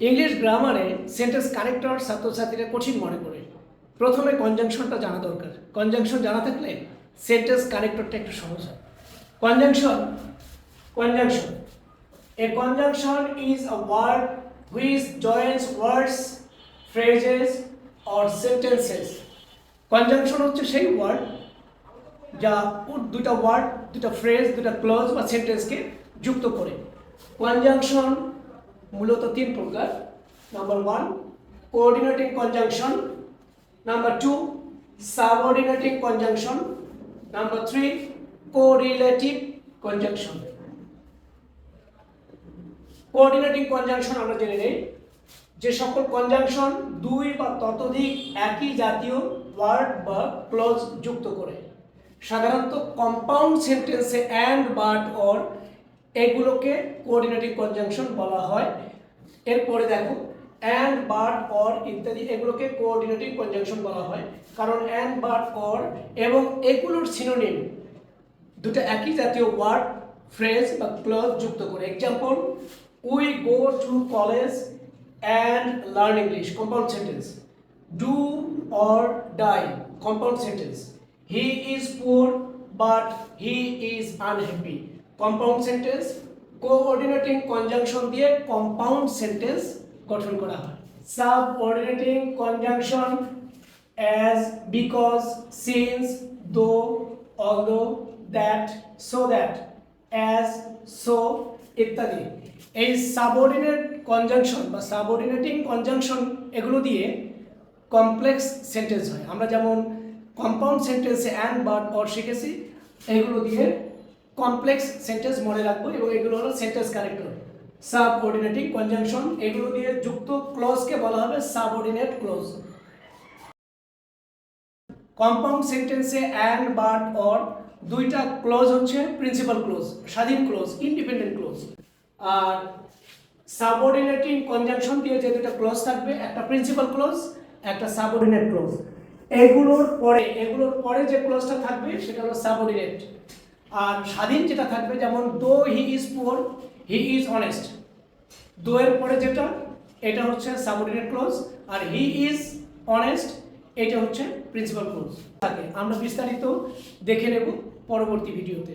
English গ্রামারে sentence connector ছাত্রছাত্রীরা কঠিন মনে করে। প্রথমে কনজাংশনটা জানা দরকার। কনজাংশন জানা থাকলে সেন্টেন্স কানেক্টরটা একটু সহজ হয়। Conjunction conjunction A conjunction is a word which joins words, phrases or sentences. Conjunction হচ্ছে সেই ওয়ার্ড যা দুটো ওয়ার্ড, দুটো ফ্রেজ, দুটো ক্লজ বা সেন্টেন্সকে যুক্ত করে। কনজাংশন মূলত তিন প্রকার। Number 1 coordinating conjunction, number 2 subordinating conjunction, number 3 correlative conjunction. Coordinating conjunction আমরা জেনে নেই, যে সকল কনজাংশন দুই বা ততোধিক একই জাতীয় ওয়ার্ড বা ক্লজ যুক্ত করে। সাধারণত কম্পাউন্ড সেন্টেন্সে অ্যান্ড, বাট, অর এগুলোকে কোঅর্ডিনেটিং কনজাংশন বলা হয়। এরপরে দেখো অ্যান্ড, বাট, অর ইত্যাদি এগুলোকে কোঅর্ডিনেটিং কনজাংশন বলা হয়, কারণ অ্যান্ড, বাট, অর এবং এগুলোর সিনোনিম দুটো একই জাতীয় ওয়ার্ড, ফ্রেজ বা ক্লজ যুক্ত করে। Example, we go to college and learn English, compound sentence. Do or die, compound sentence. He is poor but he is unhappy, compound sentence. Coordinating conjunction দিয়ে compound sentence গঠন করা হয়। Subordinating conjunction as, because, since, though, although, that, so that, as, so ইত্যাদি। এই subordinate conjunction বা subordinating conjunction এগুলো দিয়ে complex sentence হয়। আমরা যেমন কম্পাউন্ড সেন্টেন্সে অ্যান্ড, বাট, অর শিখেছি, এগুলো দিয়ে কমপ্লেক্স সেন্টেন্স মনে রাখবো এবং এগুলো হলো সেন্টেন্স কানেক্টর। সাবঅর্ডিনেটিং কনজাংশন এগুলো দিয়ে যুক্ত ক্লজকে বলা হবে সাবঅর্ডিনেট ক্লজ। কম্পাউন্ড সেন্টেন্সে অ্যান্ড, বাট, অর দুইটা ক্লজ হচ্ছে প্রিন্সিপাল ক্লজ, স্বাধীন ক্লজ, ইন্ডিপেন্ডেন্ট ক্লজ। আর সাবঅর্ডিনেটিং কনজাংশন দিয়ে যে দুটো ক্লজ থাকবে, একটা প্রিন্সিপাল ক্লজ, একটা সাবঅর্ডিনেট ক্লজ। এগুলোর পরে যে ক্লজটা থাকবে সেটা হলো সাবঅর্ডিনেট। আর স্বাধীন যেটা থাকবে, যেমন though he is poor he is honest, though এর পরে যেটা এটা হচ্ছে সাবঅর্ডিনেট ক্লজ, আর হি ইজ অনেস্ট এটা হচ্ছে প্রিন্সিপাল ক্লজ থাকে। আমরা বিস্তারিত দেখে নেব পরবর্তী ভিডিওতে।